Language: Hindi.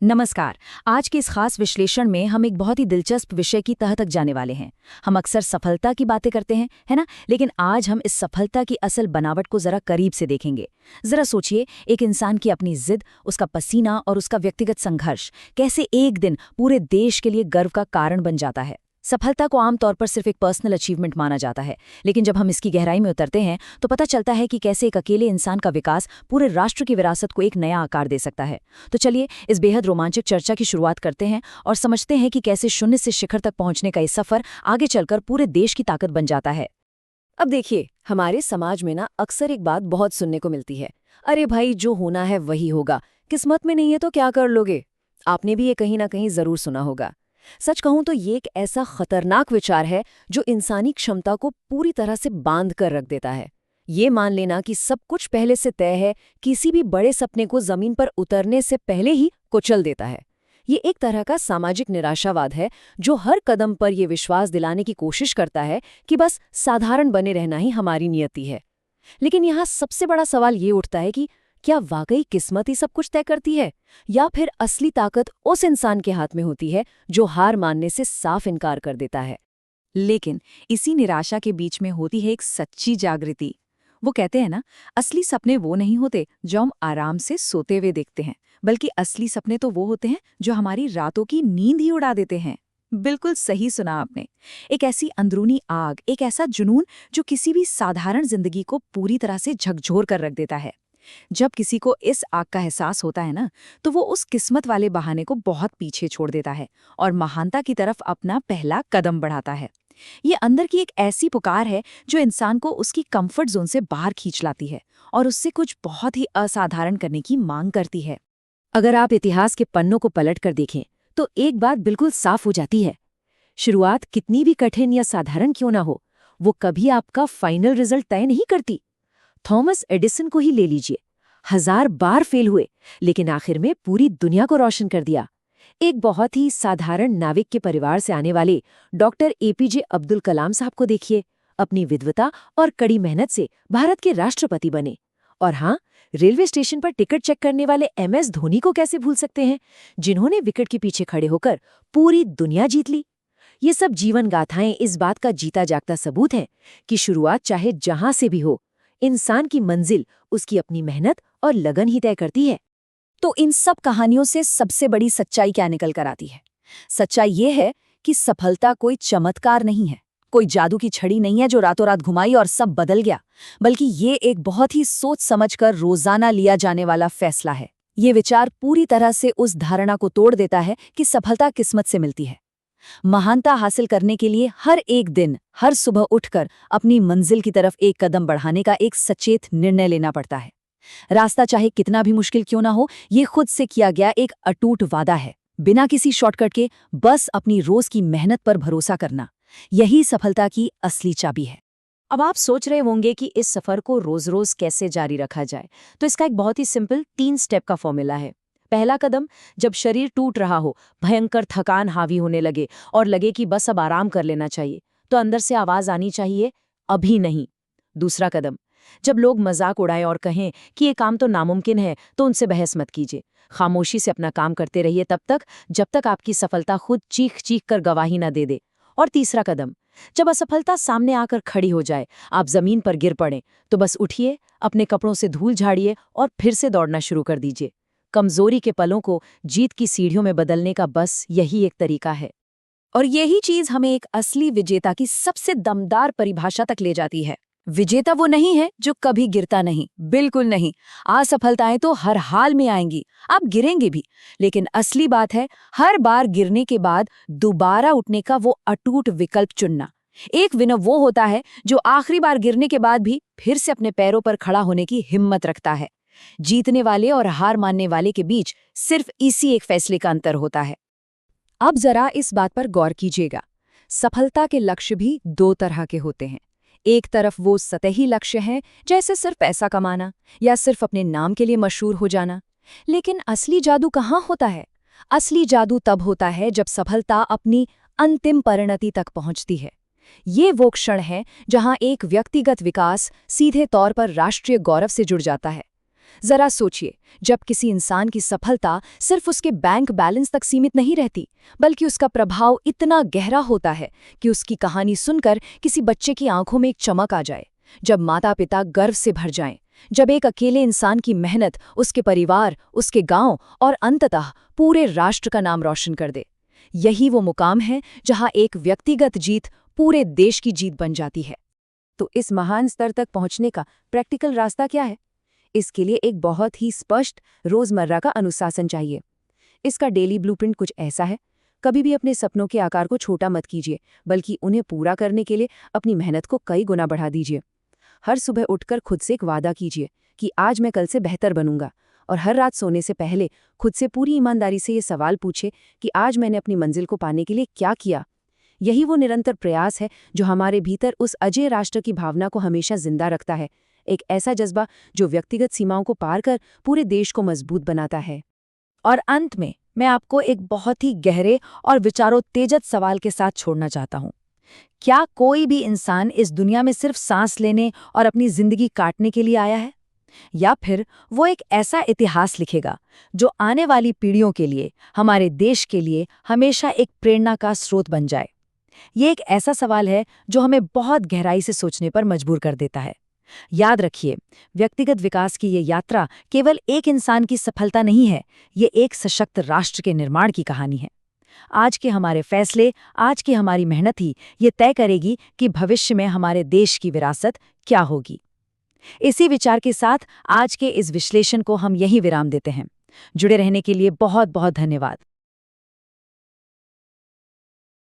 नमस्कार। आज के इस खास विश्लेषण में हम एक बहुत ही दिलचस्प विषय की तह तक जाने वाले हैं। हम अक्सर सफलता की बातें करते हैं, है ना? लेकिन आज हम इस सफलता की असल बनावट को जरा करीब से देखेंगे। जरा सोचिए, एक इंसान की अपनी जिद, उसका पसीना और उसका व्यक्तिगत संघर्ष कैसे एक दिन पूरे देश के लिए गर्व का कारण बन जाता है। सफलता को आमतौर पर सिर्फ एक पर्सनल अचीवमेंट माना जाता है, लेकिन जब हम इसकी गहराई में उतरते हैं तो पता चलता है कि कैसे एक अकेले इंसान का विकास पूरे राष्ट्र की विरासत को एक नया आकार दे सकता है। तो चलिए इस बेहद रोमांचक चर्चा की शुरुआत करते हैं और समझते हैं कि कैसे शून्य से शिखर तक पहुंचने का ये सफर आगे चलकर पूरे देश की ताकत बन जाता है। अब देखिए, हमारे समाज में ना अक्सर एक बात बहुत सुनने को मिलती है। अरे भाई, जो होना है वही होगा, किस्मत में नहीं है तो क्या कर लोगे। आपने भी ये कहीं ना कहीं जरूर सुना होगा। सच कहूं तो ये एक ऐसा खतरनाक विचार है जो इंसानी क्षमता को पूरी तरह से बांध कर रख देता है। ये मान लेना कि सब कुछ पहले से तय है, किसी भी बड़े सपने को जमीन पर उतरने से पहले ही कुचल देता है। ये एक तरह का सामाजिक निराशावाद है जो हर कदम पर यह विश्वास दिलाने की कोशिश करता है कि बस साधारण बने रहना ही हमारी नियति है। लेकिन यहाँ सबसे बड़ा सवाल ये उठता है कि क्या वाकई किस्मत ही सब कुछ तय करती है, या फिर असली ताकत उस इंसान के हाथ में होती है जो हार मानने से साफ इनकार कर देता है। लेकिन इसी निराशा के बीच में होती है एक सच्ची जागृति। वो कहते हैं ना, असली सपने वो नहीं होते जो हम आराम से सोते हुए देखते हैं, बल्कि असली सपने तो वो होते हैं जो हमारी रातों की नींद ही उड़ा देते हैं। बिल्कुल सही सुना आपने। एक ऐसी अंदरूनी आग, एक ऐसा जुनून जो किसी भी साधारण जिंदगी को पूरी तरह से झकझोर कर रख देता है। जब किसी को इस आग का एहसास होता है ना, तो वो उस किस्मत वाले बहाने को बहुत पीछे छोड़ देता है और महानता की तरफ अपना पहला कदम बढ़ाता है। ये अंदर की एक ऐसी पुकार है जो इंसान को उसकी कंफर्ट जोन से बाहर खींच लाती है और उससे कुछ बहुत ही असाधारण करने की मांग करती है। अगर आप इतिहास के पन्नों को पलट कर देखें तो एक बात बिल्कुल साफ हो जाती है। शुरुआत कितनी भी कठिन या साधारण क्यों ना हो, वो कभी आपका फाइनल रिजल्ट तय नहीं करती। थॉमस एडिसन को ही ले लीजिए। 1000 बार फेल हुए, लेकिन आखिर में पूरी दुनिया को रोशन कर दिया। एक बहुत ही साधारण नाविक के परिवार से आने वाले डॉक्टर एपीजे अब्दुल कलाम साहब को देखिए। अपनी विद्वता और कड़ी मेहनत से भारत के राष्ट्रपति बने। और हाँ, रेलवे स्टेशन पर टिकट चेक करने वाले एमएस धोनी को कैसे भूल सकते हैं, जिन्होंने विकेट के पीछे खड़े होकर पूरी दुनिया जीत ली। ये सब जीवन गाथाएं इस बात का जीता जागता सबूत है कि शुरुआत चाहे जहां से भी हो, इंसान की मंजिल उसकी अपनी मेहनत और लगन ही तय करती है। तो इन सब कहानियों से सबसे बड़ी सच्चाई क्या निकल कर आती है? सच्चाई ये है कि सफलता कोई चमत्कार नहीं है, कोई जादू की छड़ी नहीं है जो रातों रात घुमाई और सब बदल गया, बल्कि ये एक बहुत ही सोच समझकर रोजाना लिया जाने वाला फैसला है। ये विचार पूरी तरह से उस धारणा को तोड़ देता है कि सफलता किस्मत से मिलती है। महानता हासिल करने के लिए हर एक दिन, हर सुबह उठकर अपनी मंजिल की तरफ एक कदम बढ़ाने का एक सचेत निर्णय लेना पड़ता है। रास्ता चाहे कितना भी मुश्किल क्यों ना हो, ये खुद से किया गया एक अटूट वादा है, बिना किसी शॉर्टकट के, बस अपनी रोज की मेहनत पर भरोसा करना। यही सफलता की असली चाबी है। अब आप सोच रहे होंगे कि इस सफर को रोज रोज कैसे जारी रखा जाए, तो इसका एक बहुत ही सिंपल 3 स्टेप का फॉर्मूला है। पहला कदम, जब शरीर टूट रहा हो, भयंकर थकान हावी होने लगे और लगे कि बस अब आराम कर लेना चाहिए, तो अंदर से आवाज आनी चाहिए, अभी नहीं। दूसरा कदम, जब लोग मजाक उड़ाएं और कहें कि ये काम तो नामुमकिन है, तो उनसे बहस मत कीजिए। खामोशी से अपना काम करते रहिए तब तक जब तक आपकी सफलता खुद चीख चीख कर गवाही न दे दे। और तीसरा कदम, जब असफलता सामने आकर खड़ी हो जाए, आप जमीन पर गिर पड़ें, तो बस उठिए, अपने कपड़ों से धूल झाड़िए और फिर से दौड़ना शुरू कर दीजिए। कमजोरी के पलों को जीत की सीढ़ियों में बदलने का बस यही एक तरीका है। और यही चीज हमें एक असली विजेता की सबसे दमदार परिभाषा तक ले जाती है। विजेता वो नहीं है जो कभी गिरता नहीं, बिल्कुल नहीं। असफलताएं तो हर हाल में आएंगी, आप गिरेंगे भी, लेकिन असली बात है हर बार गिरने के बाद दोबारा उठने का वो अटूट विकल्प चुनना। एक विनर वो होता है जो आखिरी बार गिरने के बाद भी फिर से अपने पैरों पर खड़ा होने की हिम्मत रखता है। जीतने वाले और हार मानने वाले के बीच सिर्फ इसी एक फैसले का अंतर होता है। अब जरा इस बात पर गौर कीजिएगा, सफलता के लक्ष्य भी 2 तरह के होते हैं। एक तरफ वो सतही लक्ष्य हैं, जैसे सिर्फ पैसा कमाना या सिर्फ अपने नाम के लिए मशहूर हो जाना। लेकिन असली जादू कहाँ होता है? असली जादू तब होता है जब सफलता अपनी अंतिम परिणति तक पहुंचती है। ये वो क्षण है जहां एक व्यक्तिगत विकास सीधे तौर पर राष्ट्रीय गौरव से जुड़ जाता है। जरा सोचिए, जब किसी इंसान की सफलता सिर्फ उसके बैंक बैलेंस तक सीमित नहीं रहती, बल्कि उसका प्रभाव इतना गहरा होता है कि उसकी कहानी सुनकर किसी बच्चे की आंखों में एक चमक आ जाए, जब माता-पिता गर्व से भर जाएं, जब एक अकेले इंसान की मेहनत उसके परिवार, उसके गांव और अंततः पूरे राष्ट्र का नाम रोशन कर दे। यही वो मुकाम है जहां एक व्यक्तिगत जीत पूरे देश की जीत बन जाती है। तो इस महान स्तर तक पहुंचने का प्रैक्टिकल रास्ता क्या है? इसके लिए एक बहुत ही स्पष्ट रोजमर्रा का अनुशासन चाहिए। इसका डेली ब्लूप्रिंट कुछ ऐसा है। कभी भी अपने सपनों के आकार को छोटा मत कीजिए, बल्कि उन्हें पूरा करने के लिए अपनी मेहनत को कई गुना बढ़ा दीजिए। हर सुबह उठकर खुद से एक वादा कीजिए कि आज मैं कल से बेहतर बनूंगा, और हर रात सोने से पहले खुद से पूरी ईमानदारी से ये सवाल पूछे कि आज मैंने अपनी मंजिल को पाने के लिए क्या किया। यही वो निरंतर प्रयास है जो हमारे भीतर उस अजय राष्ट्र की भावना को हमेशा जिंदा रखता है, एक ऐसा जज्बा जो व्यक्तिगत सीमाओं को पार कर पूरे देश को मजबूत बनाता है। और अंत में मैं आपको एक बहुत ही गहरे और विचारोत्तेजक सवाल के साथ छोड़ना चाहता हूँ। क्या कोई भी इंसान इस दुनिया में सिर्फ सांस लेने और अपनी जिंदगी काटने के लिए आया है? या फिर वो एक ऐसा इतिहास लिखेगा जो आने वाली पीढ़ियों के लिए, हमारे देश के लिए हमेशा एक प्रेरणा का स्रोत बन जाए? ये एक ऐसा सवाल है जो हमें बहुत गहराई से सोचने पर मजबूर कर देता है। याद रखिए, व्यक्तिगत विकास की ये यात्रा केवल एक इंसान की सफलता नहीं है, ये एक सशक्त राष्ट्र के निर्माण की कहानी है। आज के हमारे फैसले, आज की हमारी मेहनत ही ये तय करेगी कि भविष्य में हमारे देश की विरासत क्या होगी। इसी विचार के साथ आज के इस विश्लेषण को हम यहीं विराम देते हैं। जुड़े रहने के लिए बहुत बहुत धन्यवाद।